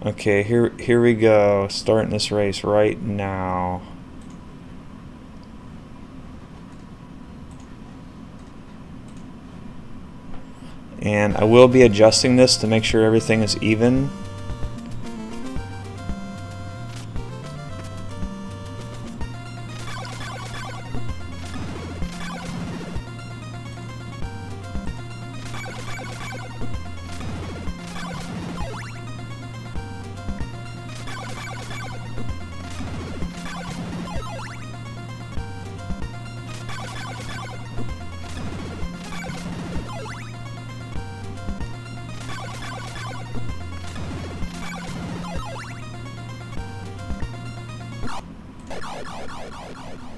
Okay, here we go. Starting this race right now. And I will be adjusting this to make sure everything is even.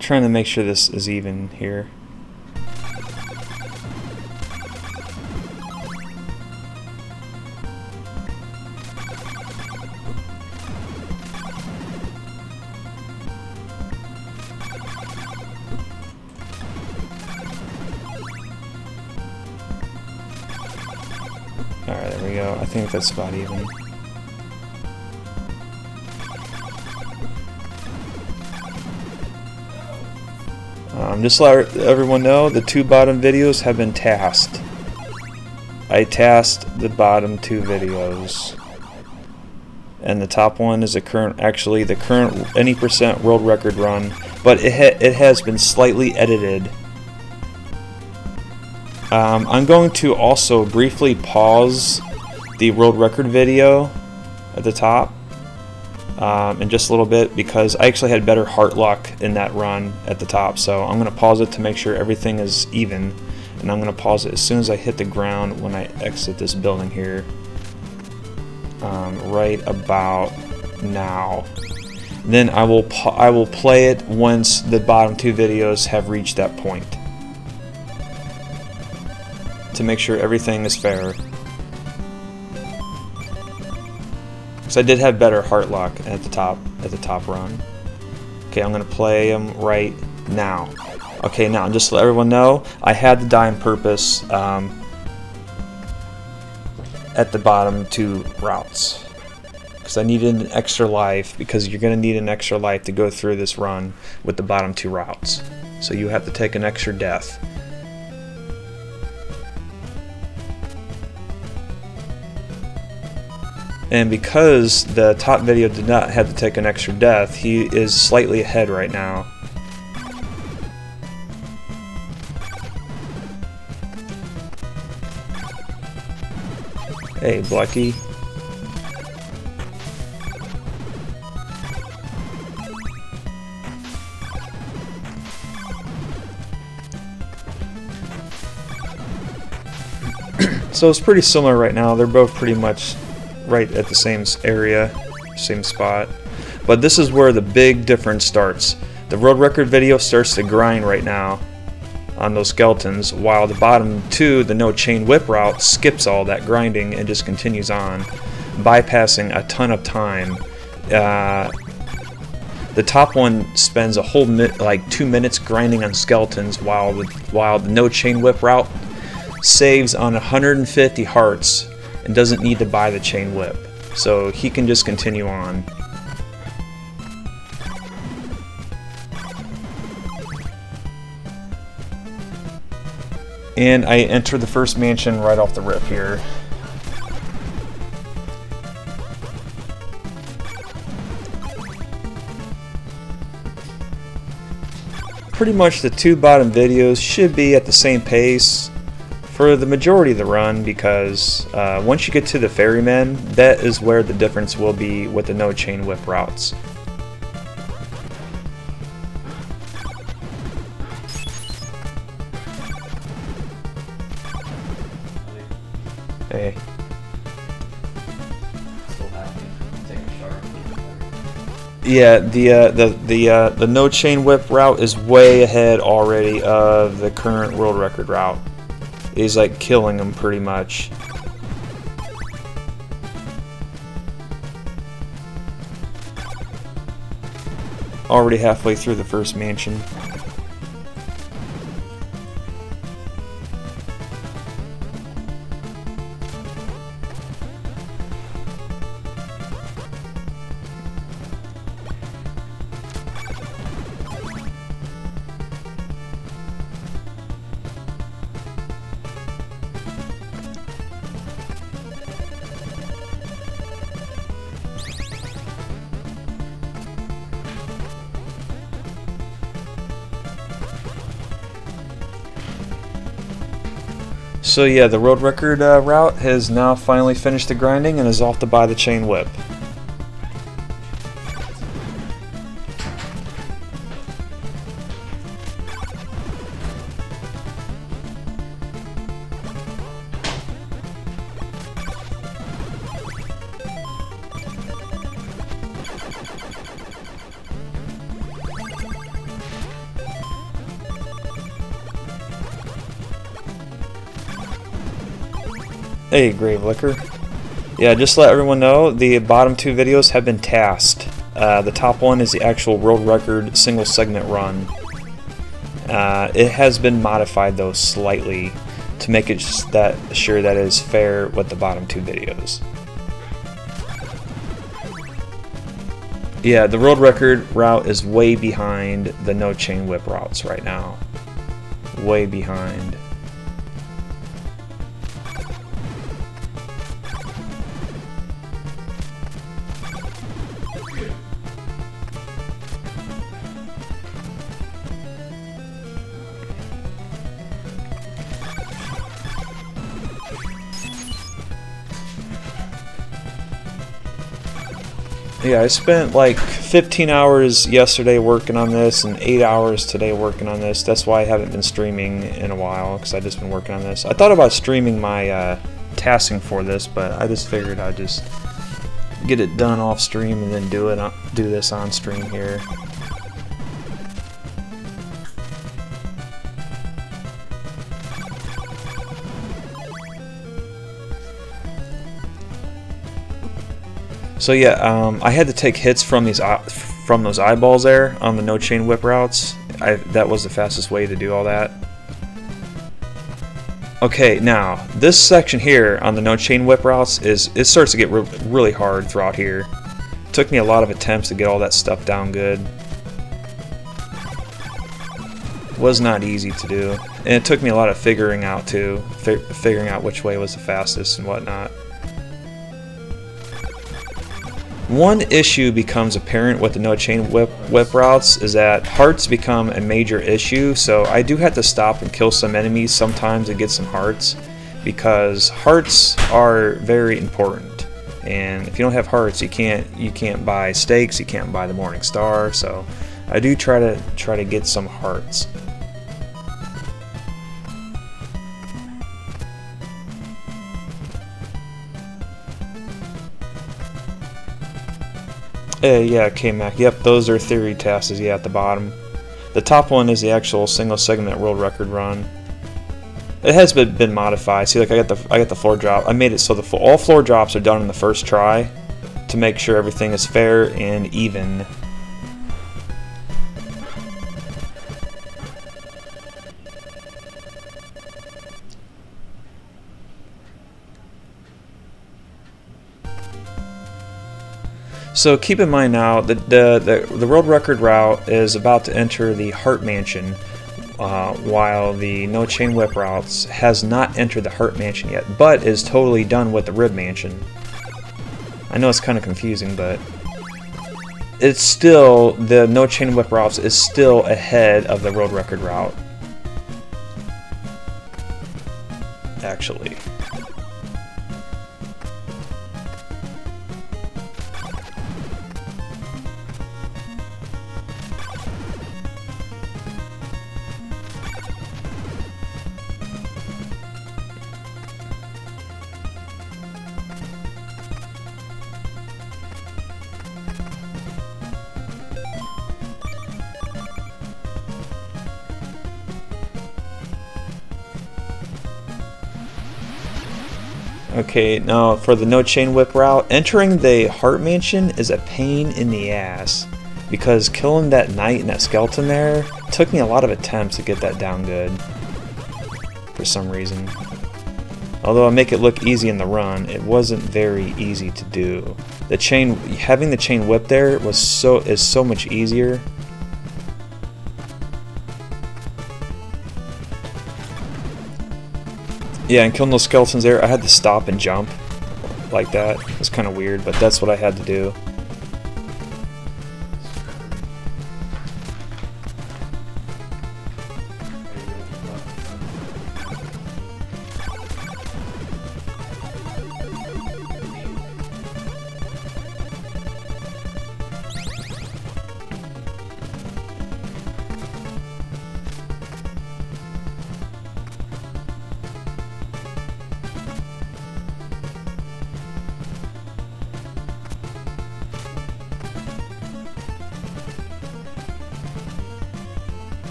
Trying to make sure this is even here. Alright, there we go. I think that's about even. Just to let everyone know, the two bottom videos have been tasked. I tasked the bottom two videos. And the top one is the current any percent world record run, but it has been slightly edited. I'm going to also briefly pause the world record video at the top in just a little bit, because I actually had better heart luck in that run at the top. So I'm going to pause it to make sure everything is even, and I'm going to pause it as soon as I hit the ground when I exit this building here, right about now. Then I will play it once the bottom two videos have reached that point, to make sure everything is fair. Because I did have better heart luck at the top run. Okay, I'm gonna play them right now. Okay, now just to let everyone know, I had to die on purpose at the bottom two routes, because I needed an extra life, because you're gonna need an extra life to go through this run with the bottom two routes. So you have to take an extra death. And because the top video did not have to take an extra death, he is slightly ahead right now. Hey, Blackie. So it's pretty similar right now. They're both pretty much right at the same area, same spot. But this is where the big difference starts. The world record video starts to grind right now on those skeletons, while the bottom two, the no chain whip route, skips all that grinding and just continues on, bypassing a ton of time. The top one spends a whole like 2 minutes grinding on skeletons, while the no chain whip route saves on 150 hearts and doesn't need to buy the chain whip, so he can just continue on. And I enter the first mansion right off the rip here. Pretty much the two bottom videos should be at the same pace for the majority of the run, because once you get to the ferrymen, that is where the difference will be with the no chain whip routes. Hey. Yeah, the no chain whip route is way ahead already of the current world record route. He's like killing them pretty much. Already halfway through the first mansion. So yeah, the world record route has now finally finished the grinding and is off to buy the chain whip. Hey, Grave Liquor. Yeah, just to let everyone know, the bottom two videos have been tasked. The top one is the actual world record single segment run. It has been modified though slightly to make it just that sure that it is fair with the bottom two videos. Yeah, the world record route is way behind the no chain whip routes right now. Way behind. Yeah, I spent like 15 hours yesterday working on this and 8 hours today working on this. That's why I haven't been streaming in a while, because I've just been working on this. I thought about streaming my tasking for this, but I just figured I'd just get it done off stream and then do this on stream here. So yeah, I had to take hits from those eyeballs there on the no chain whip routes. That was the fastest way to do all that. Okay, now this section here on the no chain whip routes it starts to get really hard throughout here. It took me a lot of attempts to get all that stuff down good. It was not easy to do, and it took me a lot of figuring out too, figuring out which way was the fastest and whatnot. One issue becomes apparent with the no chain whip routes is that hearts become a major issue, so I do have to stop and kill some enemies sometimes to get some hearts, because hearts are very important, and if you don't have hearts you can't buy steaks, you can't buy the Morning Star, so I do try to get some hearts. Yeah, K-Mac. Yep, those are theory tasks, yeah, at the bottom. The top one is the actual single segment world record run. It has been modified. See, like I got the floor drop. I made it so all floor drops are done in the first try to make sure everything is fair and even. So keep in mind now that the world record route is about to enter the Heart Mansion, while the no chain whip routes has not entered the Heart Mansion yet, but is totally done with the Rib Mansion. I know it's kind of confusing, but it's still, the no chain whip routes is still ahead of the world record route, actually. Okay, now for the no chain whip route, entering the Heart Mansion is a pain in the ass, because killing that knight and that skeleton there took me a lot of attempts to get that down good for some reason. Although I make it look easy in the run, it wasn't very easy to do. Having the chain whip there is so much easier. Yeah, and killing those skeletons there, I had to stop and jump like that. It was kind of weird, but that's what I had to do.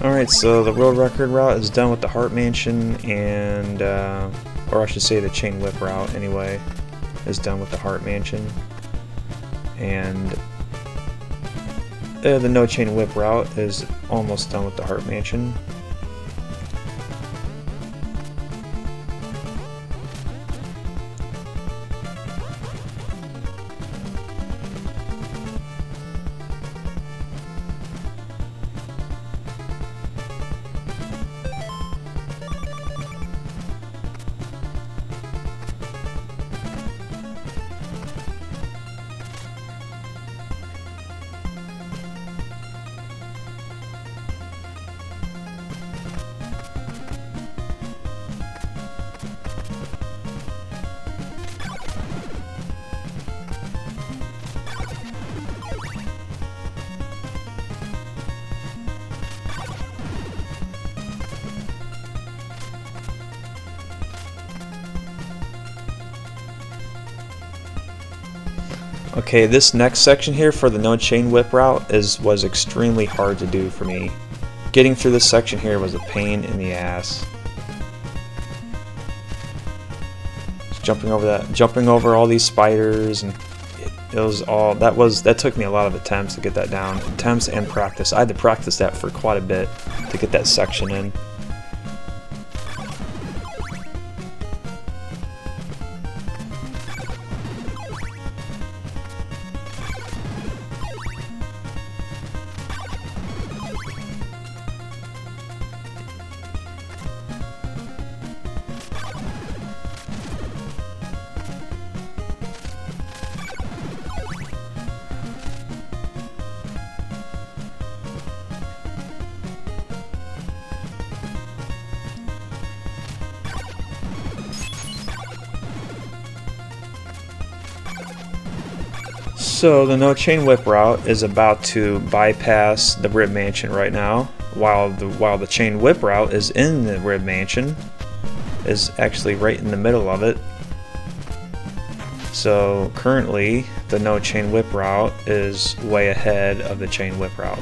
Alright, so the world record route is done with the Heart Mansion, and or I should say the chain whip route anyway is done with the Heart Mansion, and the no chain whip route is almost done with the Heart Mansion. Okay, this next section here for the no chain whip route was extremely hard to do for me. Getting through this section here was a pain in the ass. Just jumping over all these spiders, and it was all that took me a lot of attempts to get that down. Attempts and practice. I had to practice that for quite a bit to get that section in. So the no chain whip route is about to bypass the Rib Mansion right now, while the chain whip route is in the Rib Mansion, is actually right in the middle of it. So currently the no chain whip route is way ahead of the chain whip route.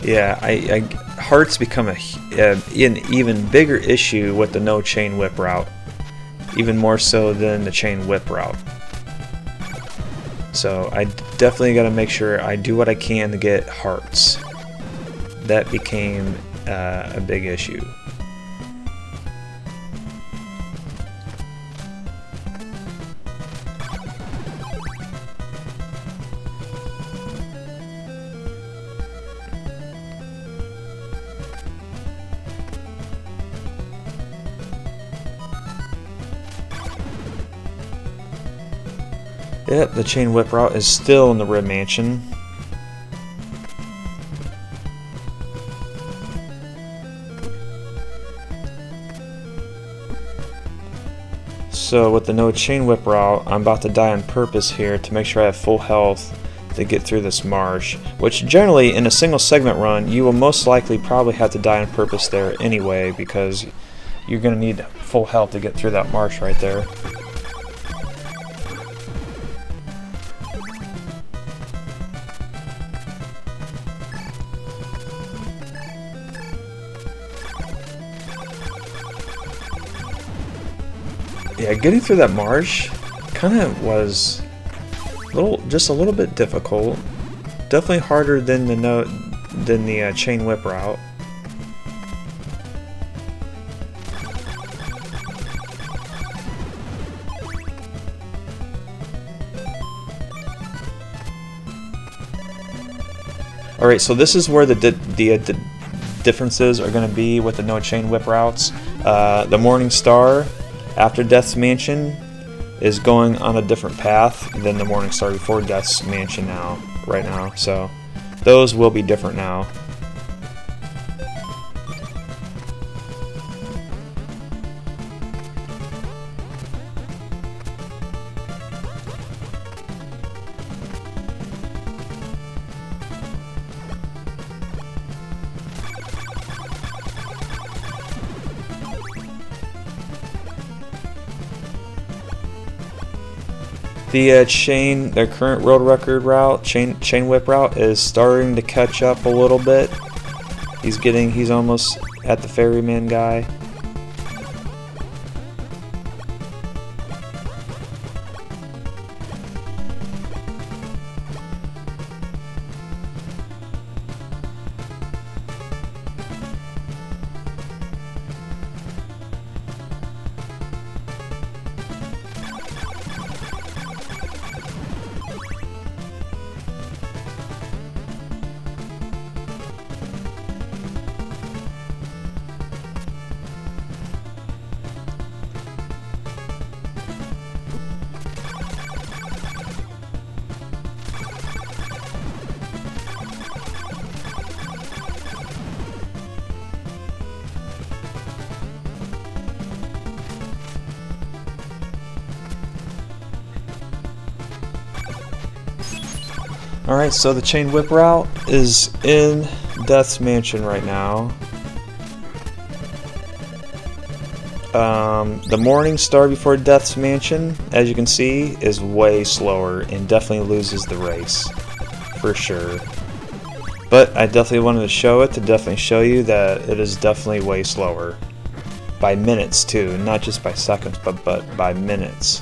Yeah, hearts become an even bigger issue with the no chain whip route, even more so than the chain whip route. So I definitely got to make sure I do what I can to get hearts. That became a big issue. Yep, the chain whip route is still in the Rib Mansion. So with the no chain whip route, I'm about to die on purpose here to make sure I have full health to get through this marsh, which generally in a single segment run you will most likely probably have to die on purpose there anyway, because you're going to need full health to get through that marsh right there. Yeah, getting through that marsh kind of was just a little bit difficult. Definitely harder than the chain whip route. All right, so this is where the differences are going to be with the no chain whip routes. The Morning Star, After Death's Mansion, is going on a different path than the Morningstar Before Death's Mansion right now. So those will be different now. The current world record route, chain whip route, is starting to catch up a little bit. He's almost at the ferryman guy. Alright, so the chain whip route is in Death's Mansion right now. The Morningstar Before Death's Mansion, as you can see, is way slower and definitely loses the race, for sure. But I definitely wanted to show it to definitely show you that it is definitely way slower. By minutes too, not just by seconds, but by minutes.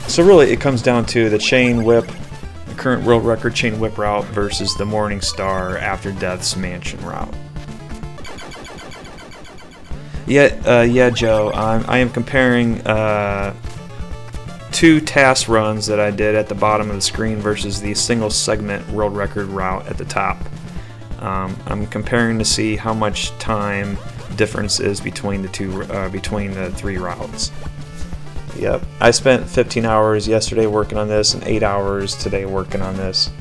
So really it comes down to the chain whip, the current world record chain whip route versus the Morningstar After Death's Mansion route. Yeah, Joe, I am comparing two task runs that I did at the bottom of the screen versus the single segment world record route at the top. I'm comparing to see how much time difference is between the three routes. Yep, I spent 15 hours yesterday working on this and 8 hours today working on this.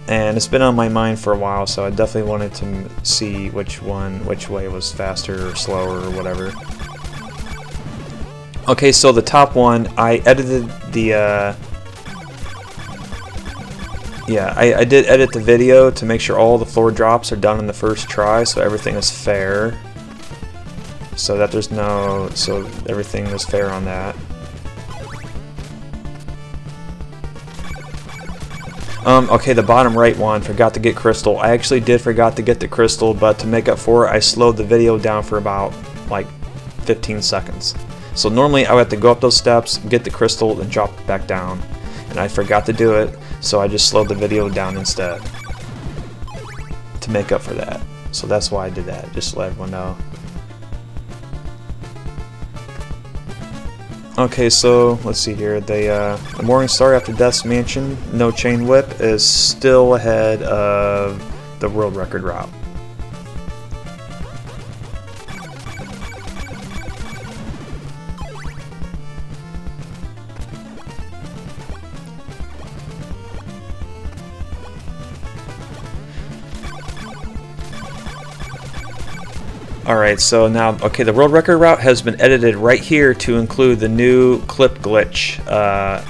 And it's been on my mind for a while, so I definitely wanted to see which way was faster or slower or whatever. Okay, so the top one, I edited the I did edit the video to make sure all the floor drops are done in the first try, so everything is fair. So that so everything was fair on that. Okay, the bottom right one, forgot to get crystal. I actually did forgot to get the crystal, but to make up for it, I slowed the video down for about like 15 seconds. So normally I would have to go up those steps, get the crystal, and drop it back down. And I forgot to do it, so I just slowed the video down instead to make up for that. So that's why I did that, just to let everyone know. Okay, so let's see here. The Morningstar After Death's Mansion, no chain whip, is still ahead of the world record route. Alright, so now, okay, the world record route has been edited right here to include the new clip glitch.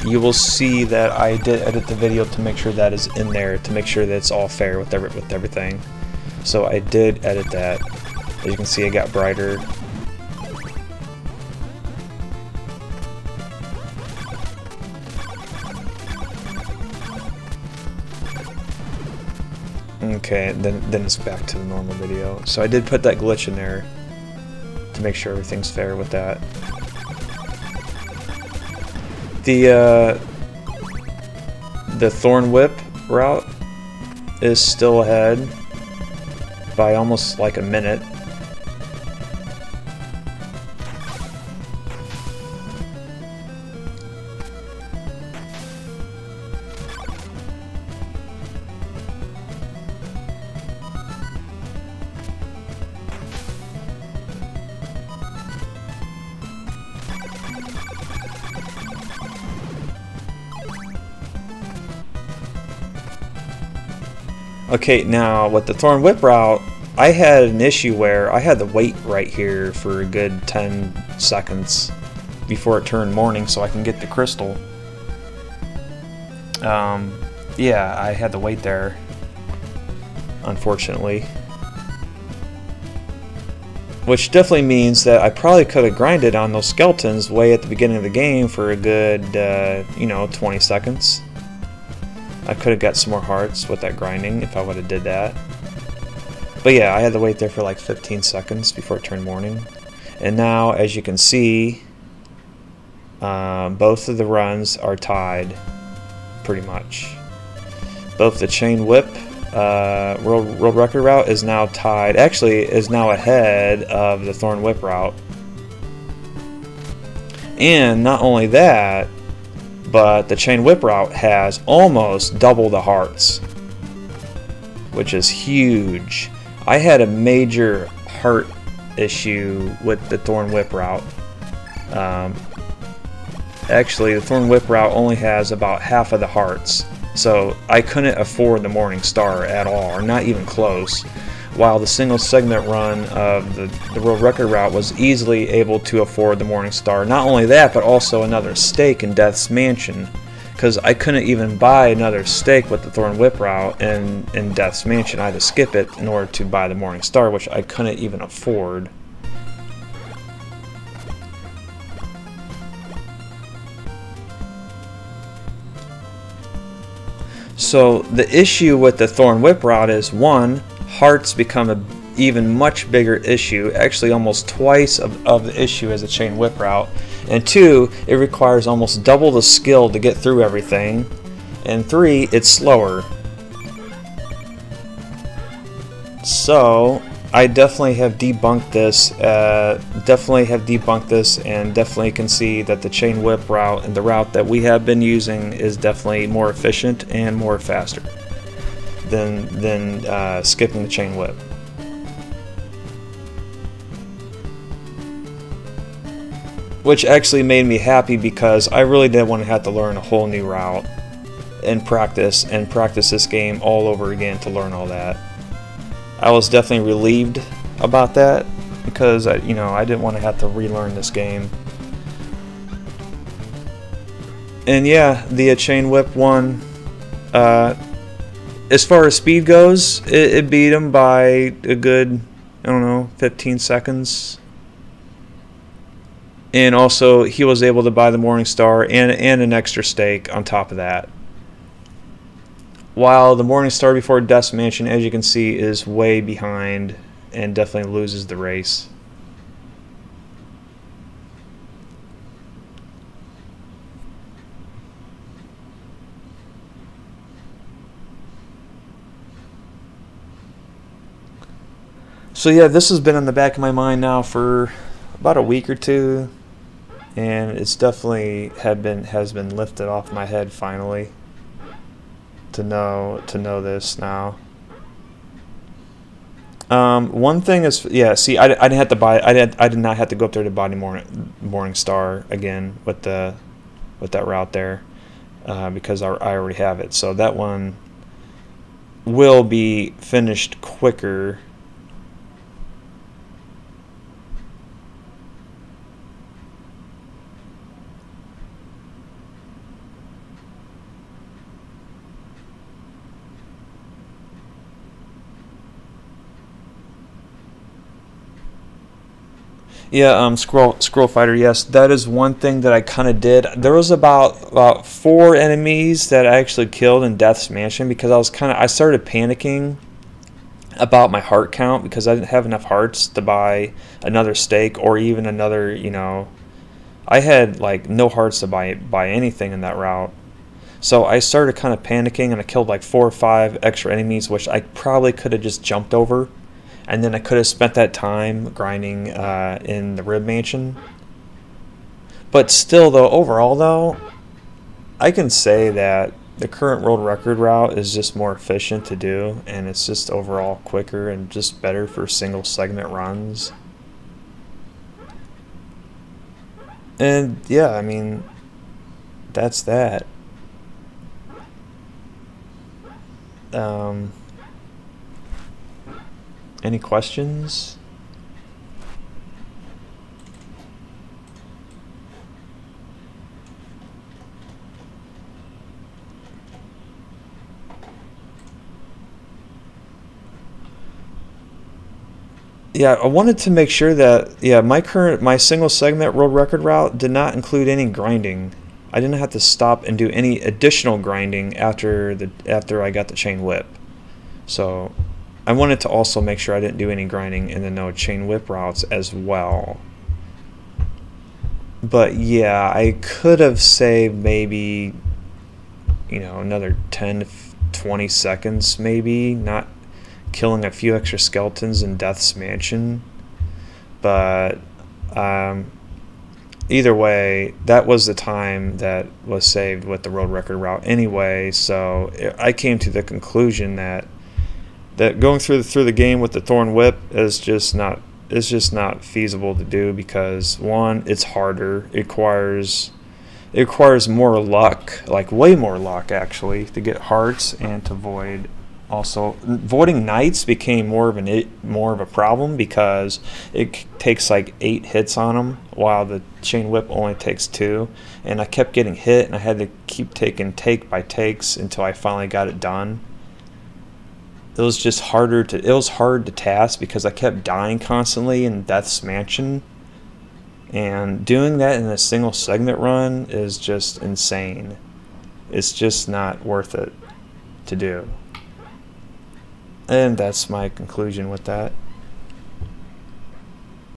You will see that I did edit the video to make sure that is in there, to make sure that it's all fair with everything. So I did edit that. As you can see, it got brighter. Okay, then it's back to the normal video. So I did put that glitch in there to make sure everything's fair with that. The Thorn Whip route is still ahead by almost like a minute. Okay, now with the Thorn Whip route, I had an issue where I had to wait right here for a good 10 seconds before it turned morning so I can get the crystal. Yeah, I had to wait there, unfortunately. Which definitely means that I probably could have grinded on those skeletons way at the beginning of the game for a good, you know, 20 seconds. I could have got some more hearts with that grinding if I would have did that. But yeah, I had to wait there for like 15 seconds before it turned morning. And now, as you can see, both of the runs are tied, pretty much. Both the Chain Whip world record route is now tied, actually is now ahead of the Thorn Whip route. And not only that, but the Chain Whip route has almost double the hearts, which is huge. I had a major heart issue with the Thorn Whip route. Actually, the Thorn Whip route only has about half of the hearts, so I couldn't afford the Morning Star at all, or not even close, while the single segment run of the world record route was easily able to afford the Morning Star. Not only that, but also another stake in Death's Mansion, because I couldn't even buy another stake with the Thorn Whip route in Death's Mansion. I had to skip it in order to buy the Morning Star, which I couldn't even afford. So the issue with the Thorn Whip route is, one, hearts become an even much bigger issue, actually almost twice of the issue as a Chain Whip route, and two, it requires almost double the skill to get through everything, and three, it's slower. So I definitely have debunked this, and definitely can see that the Chain Whip route and the route that we have been using is definitely more efficient and more faster than skipping the Chain Whip. Which actually made me happy, because I really didn't want to have to learn a whole new route and practice this game all over again to learn all that. I was definitely relieved about that, because I didn't want to have to relearn this game. And yeah, the Chain Whip one, as far as speed goes, it beat him by a good, I don't know, 15 seconds. And also, he was able to buy the Morning Star and an extra stake on top of that. While the Morning Star before Death's Mansion, as you can see, is way behind and definitely loses the race. So yeah, this has been in the back of my mind now for about a week or two, and it's definitely has been lifted off my head finally. To know this now. One thing is, yeah. See, I didn't have to buy. I did not have to go up there to buy Morning Star again with that route there, because I already have it. So that one will be finished quicker. Yeah, Scroll Fighter, yes, that is one thing that I kind of did. There was about 4 enemies that I actually killed in Death's Mansion, because I started panicking about my heart count, because I didn't have enough hearts to buy another stake or even another, I had like no hearts to buy anything in that route. So I started kind of panicking, and I killed like 4 or 5 extra enemies, which I probably could have just jumped over. And then I could have spent that time grinding in the Rib Mansion. But still, though, overall, though, I can say that the current world record route is just more efficient to do, and it's just overall quicker and just better for single segment runs. And yeah, I mean, that's that. Any questions? Yeah, I wanted to make sure that, yeah, my single segment world record route did not include any grinding. I didn't have to stop and do any additional grinding after I got the chain whip. So I wanted to also make sure I didn't do any grinding in the no chain whip routes as well. But yeah, I could have saved maybe, another 10 to 20 seconds maybe, not killing a few extra skeletons in Death's Mansion. But either way, that was the time that was saved with the world record route anyway. So I came to the conclusion that going through the game with the Thorn Whip is just not feasible to do, because one, it's harder. It requires more luck, like way more luck actually, to get hearts and to void. Also, voiding knights became more of a problem because it takes like 8 hits on them, while the chain whip only takes 2. And I kept getting hit, and I had to keep taking take by takes until I finally got it done. It was just hard to task because I kept dying constantly in Death's Mansion. And doing that in a single segment run is just insane. It's just not worth it to do. And that's my conclusion with that.